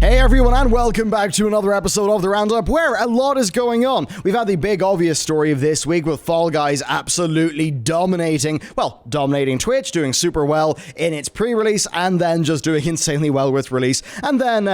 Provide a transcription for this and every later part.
Hey everyone, and welcome back to another episode of The Roundup, where a lot is going on. We've had the big obvious story of this week with Fall Guys absolutely dominating Twitch, doing super well in its pre-release, and then just doing insanely well with release, and then,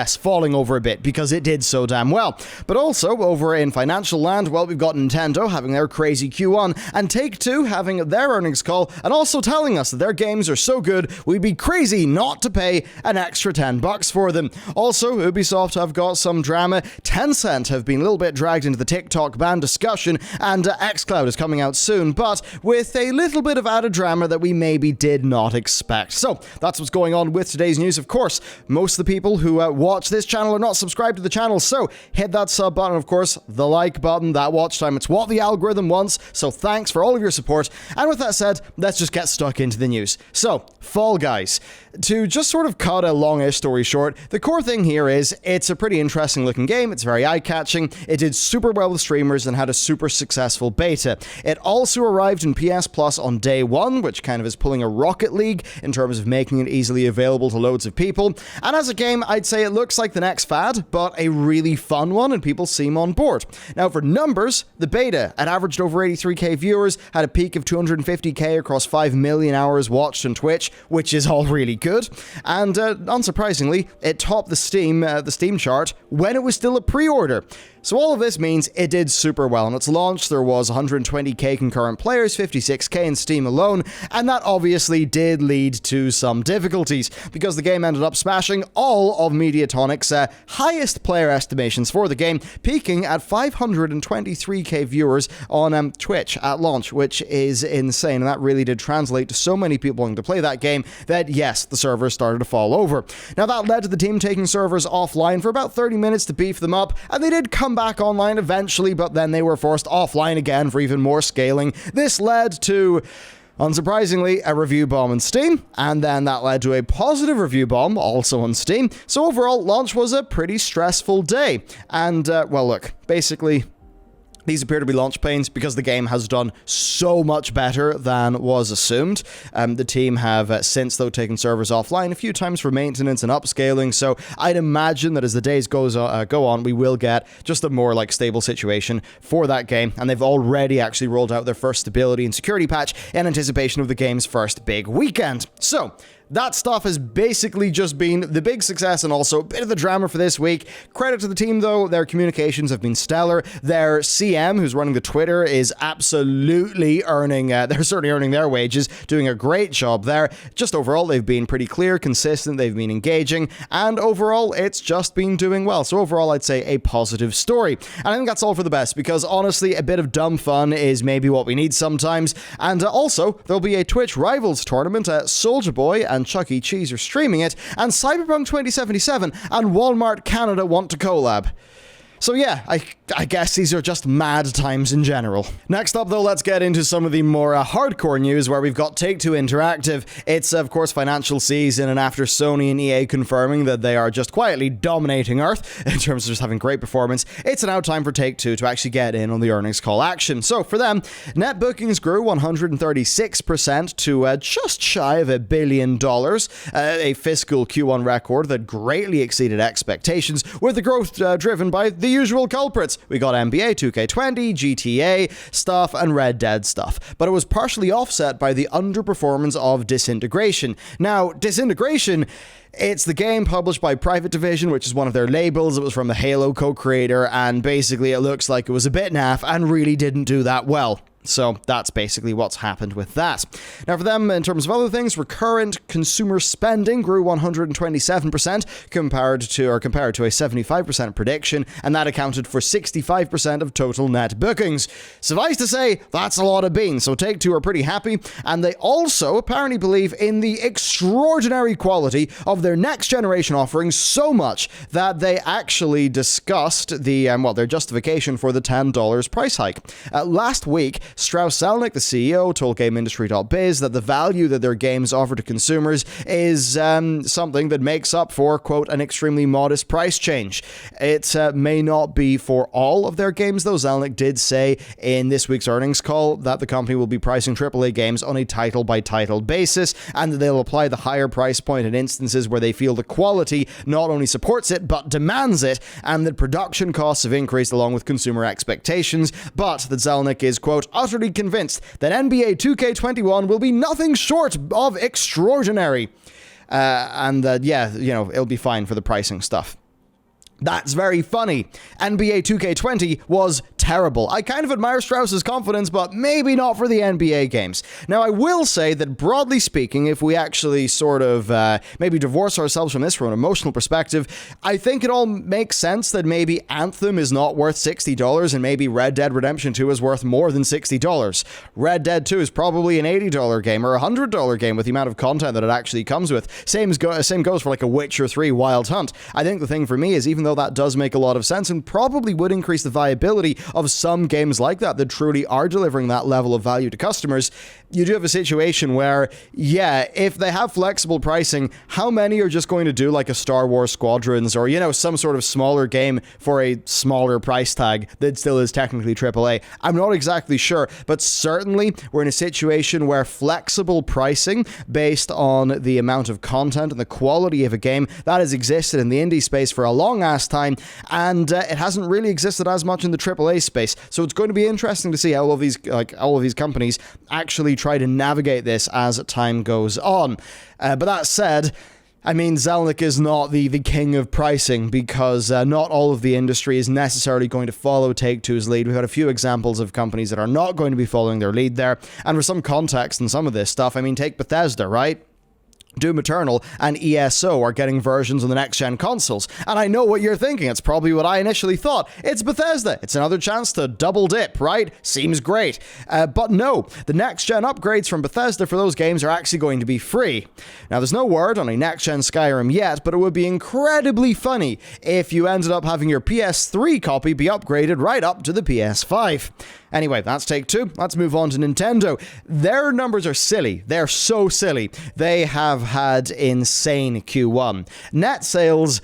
falling over a bit, because it did so damn well. But also, over in financial land, well, we've got Nintendo having their crazy Q1, and Take-Two having their earnings call, and also telling us that their games are so good, we'd be crazy not to pay an extra $10 for them. Also, Ubisoft have got some drama, Tencent have been a little bit dragged into the TikTok ban discussion, and XCloud is coming out soon, but with a little bit of added drama that we maybe did not expect. So, that's what's going on with today's news. Of course, most of the people who watch this channel are not subscribed to the channel, so hit that sub button, of course, the like button, that watch time. It's what the algorithm wants, so thanks for all of your support. And with that said, let's just get stuck into the news. So, Fall Guys. To just sort of cut a longish story short, the core thing here is it's a pretty interesting looking game. It's very eye-catching. It did super well with streamers and had a super successful beta. It also arrived in PS Plus on day one, which kind of is pulling a Rocket League in terms of making it easily available to loads of people. And as a game, I'd say it looks like the next fad, but a really fun one, and people seem on board. Now for numbers, the beta had averaged over 83k viewers, had a peak of 250k across 5 million hours watched on Twitch, which is all really good. And unsurprisingly, it topped the Steam chart when it was still a pre-order. So all of this means it did super well. On its launch, there was 120k concurrent players, 56k in Steam alone, and that obviously did lead to some difficulties, because the game ended up smashing all of Mediatonic's highest player estimations for the game, peaking at 523k viewers on Twitch at launch, which is insane, and that really did translate to so many people wanting to play that game that, yes, the servers started to fall over. Now, that led to the team taking servers offline for about 30 minutes to beef them up, and they did come back online eventually, but then they were forced offline again for even more scaling. This led to, unsurprisingly, a review bomb on Steam, and then that led to a positive review bomb, also on Steam. So overall, launch was a pretty stressful day. And, well, look, basically, these appear to be launch pains because the game has done so much better than was assumed. The team have since, though, taken servers offline a few times for maintenance and upscaling, so I'd imagine that as the days go on, we will get just a more stable situation for that game, and they've already actually rolled out their first stability and security patch in anticipation of the game's first big weekend. So, that stuff has basically just been the big success and also a bit of the drama for this week. Credit to the team, though. Their communications have been stellar. Their CM, who's running the Twitter, is absolutely earning, they're certainly earning their wages, doing a great job there. Just overall, they've been pretty clear, consistent, they've been engaging, and overall, it's just been doing well. So overall, I'd say a positive story. And I think that's all for the best, because honestly, a bit of dumb fun is maybe what we need sometimes. And also, there'll be a Twitch Rivals tournament. Soulja Boy and Chuck E. Cheese are streaming it, and Cyberpunk 2077 and Walmart Canada want to collab. So yeah, I guess these are just mad times in general. Next up, though, let's get into some of the more hardcore news, where we've got Take-Two Interactive. It's, of course, financial season, and after Sony and EA confirming that they are just quietly dominating Earth in terms of just having great performance, it's now time for Take-Two to actually get in on the earnings call action. So for them, net bookings grew 136% to just shy of $1 billion, a fiscal Q1 record that greatly exceeded expectations, with the growth driven by the usual culprits. We got NBA 2K20, GTA stuff, and Red Dead stuff. But it was partially offset by the underperformance of Disintegration. Now, Disintegration, it's the game published by Private Division, which is one of their labels. It was from the Halo co-creator, and basically it looks like it was a bit naff and really didn't do that well. So that's basically what's happened with that. Now for them, in terms of other things, recurrent consumer spending grew 127% compared to a 75% prediction, and that accounted for 65% of total net bookings. Suffice to say, that's a lot of beans, so Take-Two are pretty happy, and they also apparently believe in the extraordinary quality of their next generation offerings so much that they actually discussed their justification for the $10 price hike. Last week, Strauss Zelnick, the CEO, told GameIndustry.biz that the value that their games offer to consumers is something that makes up for, quote, an extremely modest price change. It may not be for all of their games, though. Zelnick did say in this week's earnings call that the company will be pricing AAA games on a title-by-title basis, and that they'll apply the higher price point in instances where they feel the quality not only supports it, but demands it, and that production costs have increased along with consumer expectations, but that Zelnick is, quote, utterly convinced that NBA 2K21 will be nothing short of extraordinary. And it'll be fine for the pricing stuff. That's very funny. NBA 2K20 was terrible. I kind of admire Strauss's confidence, but maybe not for the NBA games. Now, I will say that broadly speaking, if we actually sort of maybe divorce ourselves from this from an emotional perspective, I think it all makes sense that maybe Anthem is not worth $60 and maybe Red Dead Redemption 2 is worth more than $60. Red Dead 2 is probably an $80 game or a $100 game with the amount of content that it actually comes with. Same goes for like a Witcher 3 Wild Hunt. I think the thing for me is, even though that does make a lot of sense and probably would increase the viability of some games like that truly are delivering that level of value to customers, you do have a situation where, if they have flexible pricing, how many are just going to do like a Star Wars Squadrons or, some sort of smaller game for a smaller price tag that still is technically AAA? I'm not exactly sure, but certainly we're in a situation where flexible pricing based on the amount of content and the quality of a game that has existed in the indie space for a long ass time, and it hasn't really existed as much in the AAA space. So it's going to be interesting to see how all of these companies actually try to navigate this as time goes on. But that said, I mean, Zelnick is not the king of pricing, because not all of the industry is necessarily going to follow Take-Two's lead. We've had a few examples of companies that are not going to be following their lead there. And for some context in some of this stuff, I mean, take Bethesda, right? Doom Eternal and ESO are getting versions on the next-gen consoles. And I know what you're thinking. It's probably what I initially thought. It's Bethesda. It's another chance to double dip, right? Seems great. But no, the next-gen upgrades from Bethesda for those games are actually going to be free. Now, there's no word on a next-gen Skyrim yet, but it would be incredibly funny if you ended up having your PS3 copy be upgraded right up to the PS5. Anyway, that's Take-Two. Let's move on to Nintendo. Their numbers are silly. They're so silly. They have had insane Q1. Net sales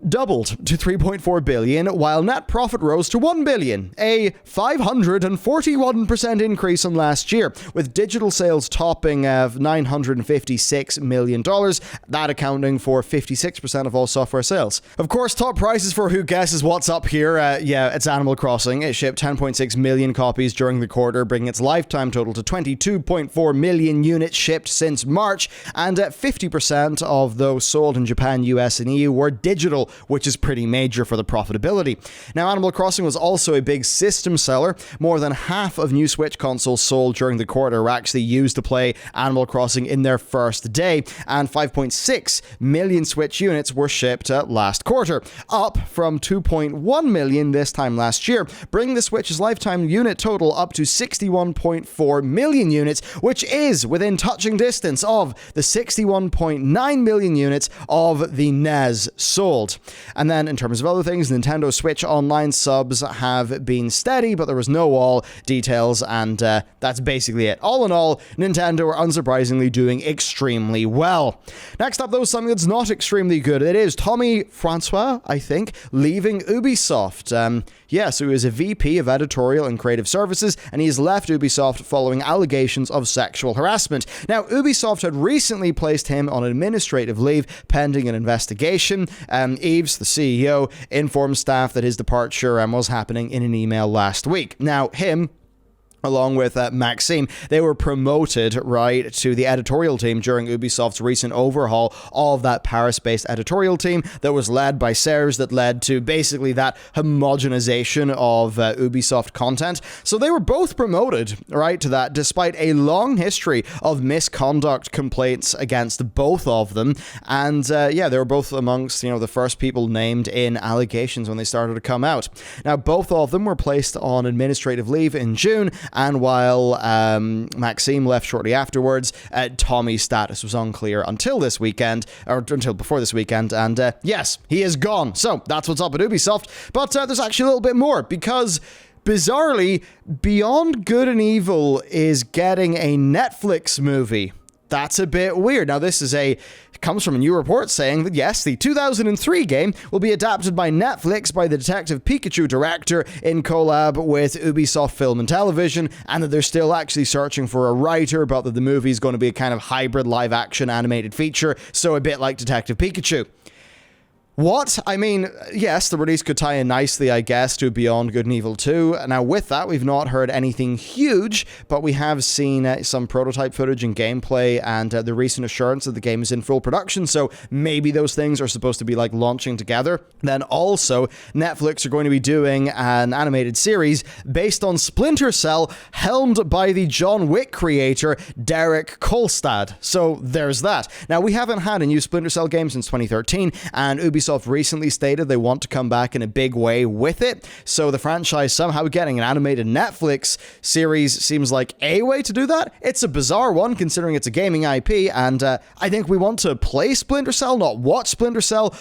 doubled to $3.4 billion, while net profit rose to $1 billion, a 541% increase on last year, with digital sales topping of $956 million, that accounting for 56% of all software sales. Of course, top prices for who guesses what's up here, it's Animal Crossing. It shipped 10.6 million copies during the quarter, bringing its lifetime total to 22.4 million units shipped since March, and 50% of those sold in Japan, US, and EU were digital, which is pretty major for the profitability. Now, Animal Crossing was also a big system seller. More than half of new Switch consoles sold during the quarter were actually used to play Animal Crossing in their first day, and 5.6 million Switch units were shipped last quarter, up from 2.1 million this time last year, bringing the Switch's lifetime unit total up to 61.4 million units, which is within touching distance of the 61.9 million units of the NES sold. And then in terms of other things, Nintendo Switch Online subs have been steady, but there was no all details, and that's basically it. All in all, Nintendo are unsurprisingly doing extremely well. Next up, though, something that's not extremely good. It is Tommy Francois, I think, leaving Ubisoft. So he was a VP of Editorial and Creative Services, and he has left Ubisoft following allegations of sexual harassment. Now, Ubisoft had recently placed him on administrative leave pending an investigation. Yves, the CEO, informed staff that his departure was happening in an email last week. Now, him, along with Maxime, they were promoted, right, to the editorial team during Ubisoft's recent overhaul of that Paris-based editorial team that was led by Serge, that led to basically that homogenization of Ubisoft content. So they were both promoted, right, to that, despite a long history of misconduct complaints against both of them. And they were both amongst, the first people named in allegations when they started to come out. Now, both of them were placed on administrative leave in June, and while Maxime left shortly afterwards, Tommy's status was unclear until this weekend, or until before this weekend, and yes, he is gone. So that's what's up at Ubisoft, but there's actually a little bit more, because bizarrely, Beyond Good and Evil is getting a Netflix movie. That's a bit weird. Now, comes from a new report saying that yes, the 2003 game will be adapted by Netflix by the Detective Pikachu director in collab with Ubisoft Film and Television, and that they're still actually searching for a writer, but that the movie is going to be a kind of hybrid live-action animated feature, so a bit like Detective Pikachu. What? I mean, yes, the release could tie in nicely, I guess, to Beyond Good and Evil 2. Now, with that, we've not heard anything huge, but we have seen some prototype footage and gameplay, and the recent assurance that the game is in full production, so maybe those things are supposed to be, like, launching together. Then also, Netflix are going to be doing an animated series based on Splinter Cell, helmed by the John Wick creator, Derek Kolstad. So, there's that. Now, we haven't had a new Splinter Cell game since 2013, and Ubisoft recently stated they want to come back in a big way with it, so the franchise somehow getting an animated Netflix series seems like a way to do that. It's a bizarre one considering it's a gaming IP, and I think we want to play Splinter Cell, not watch Splinter Cell.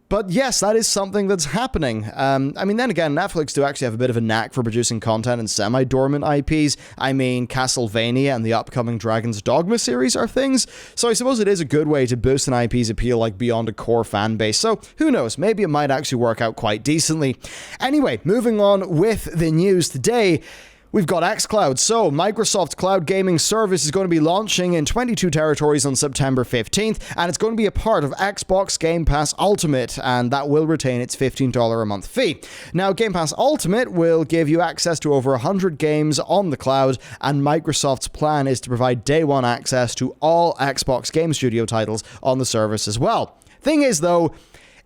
But yes, that is something that's happening. I mean, then again, Netflix do actually have a bit of a knack for producing content in semi-dormant IPs. I mean, Castlevania and the upcoming Dragon's Dogma series are things. So I suppose it is a good way to boost an IP's appeal, like beyond a core fan base. So who knows? Maybe it might actually work out quite decently. Anyway, moving on with the news today. We've got XCloud. So, Microsoft's cloud gaming service is going to be launching in 22 territories on September 15th, and it's going to be a part of Xbox Game Pass Ultimate, and that will retain its $15 a month fee. Now, Game Pass Ultimate will give you access to over 100 games on the cloud, and Microsoft's plan is to provide day one access to all Xbox Game Studio titles on the service as well. Thing is, though,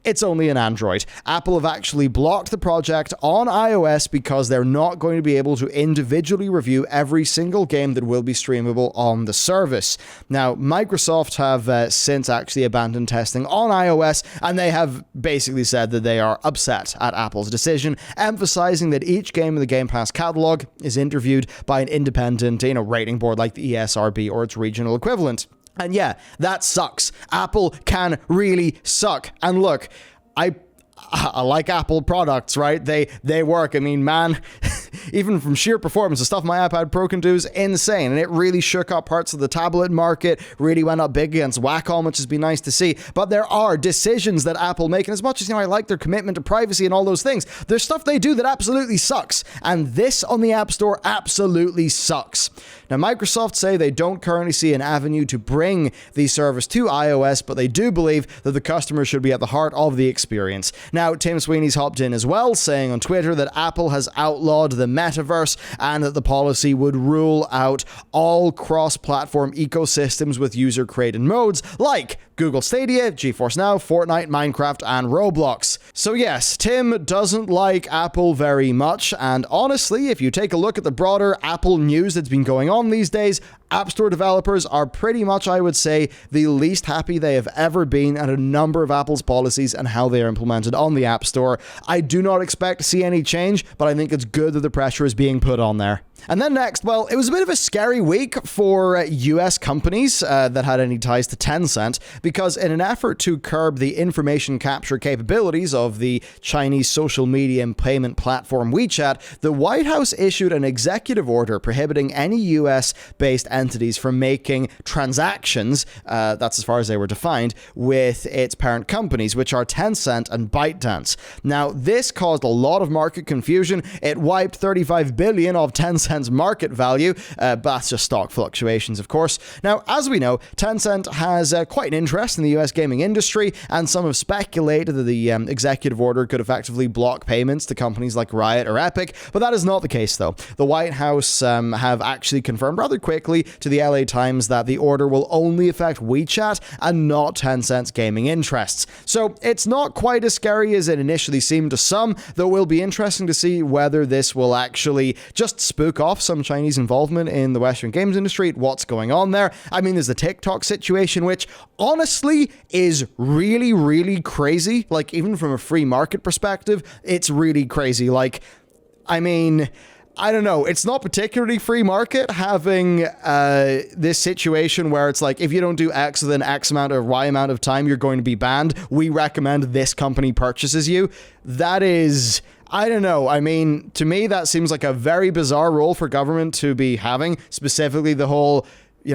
it's only an Android. Apple have actually blocked the project on iOS because they're not going to be able to individually review every single game that will be streamable on the service. Now, Microsoft have since actually abandoned testing on iOS, and they have basically said that they are upset at Apple's decision, emphasizing that each game in the Game Pass catalog is interviewed by an independent, rating board like the ESRB or its regional equivalent. And yeah, that sucks. Apple can really suck. And look, I like Apple products, right? They work. I mean, man, even from sheer performance, the stuff my iPad Pro can do is insane. And it really shook up parts of the tablet market, really went up big against Wacom, which has been nice to see. But there are decisions that Apple make, and as much as I like their commitment to privacy and all those things, there's stuff they do that absolutely sucks. And this on the App Store absolutely sucks. Now, Microsoft say they don't currently see an avenue to bring the service to iOS, but they do believe that the customer should be at the heart of the experience. Now, Tim Sweeney's hopped in as well, saying on Twitter that Apple has outlawed the metaverse and that the policy would rule out all cross-platform ecosystems with user-created modes like Google Stadia, GeForce Now, Fortnite, Minecraft, and Roblox. So yes, Tim doesn't like Apple very much, and honestly, if you take a look at the broader Apple news that's been going on these days, App Store developers are pretty much, I would say, the least happy they have ever been at a number of Apple's policies and how they are implemented on the App Store. I do not expect to see any change, but I think it's good that the pressure is being put on there. And then next, well, it was a bit of a scary week for US companies that had any ties to Tencent, because in an effort to curb the information capture capabilities of the Chinese social media and payment platform WeChat, the White House issued an executive order prohibiting any US-based entities from making transactions, that's as far as they were defined, with its parent companies, which are Tencent and ByteDance. Now, this caused a lot of market confusion. It wiped $35 billion of Tencent's market value, but that's just stock fluctuations, of course. Now, as we know, Tencent has quite an interest in the US gaming industry, and some have speculated that the executive order could effectively block payments to companies like Riot or Epic, but that is not the case, though. The White House have actually confirmed rather quickly to the LA Times that the order will only affect WeChat and not Tencent's gaming interests. So it's not quite as scary as it initially seemed to some, though it will be interesting to see whether this will actually just spook off some Chinese involvement in the Western games industry, what's going on there. I mean, there's the TikTok situation, which honestly is really, really crazy. Like, even from a free market perspective, it's really crazy. Like, I mean, I don't know. It's not particularly free market having this situation where it's like, if you don't do X within X amount or Y amount of time, you're going to be banned. We recommend this company purchases you. That is... I don't know. I mean, to me, that seems like a very bizarre role for government to be having. Specifically, the whole,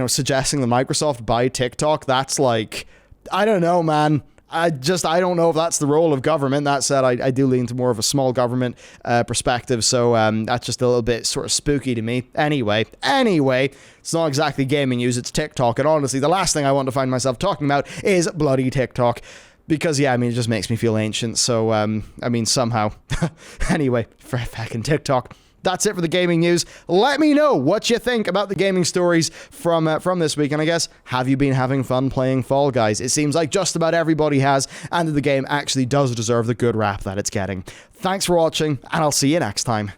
suggesting that Microsoft buy TikTok. That's like, I don't know, man. I don't know if that's the role of government. That said, I do lean to more of a small government perspective. So that's just a little bit sort of spooky to me. Anyway, it's not exactly gaming news. It's TikTok. And honestly, the last thing I want to find myself talking about is bloody TikTok. Because, it just makes me feel ancient. So, somehow. Anyway, for fucking TikTok. That's it for the gaming news. Let me know what you think about the gaming stories from this week. And I guess, have you been having fun playing Fall Guys? It seems like just about everybody has, and that the game actually does deserve the good rap that it's getting. Thanks for watching, and I'll see you next time.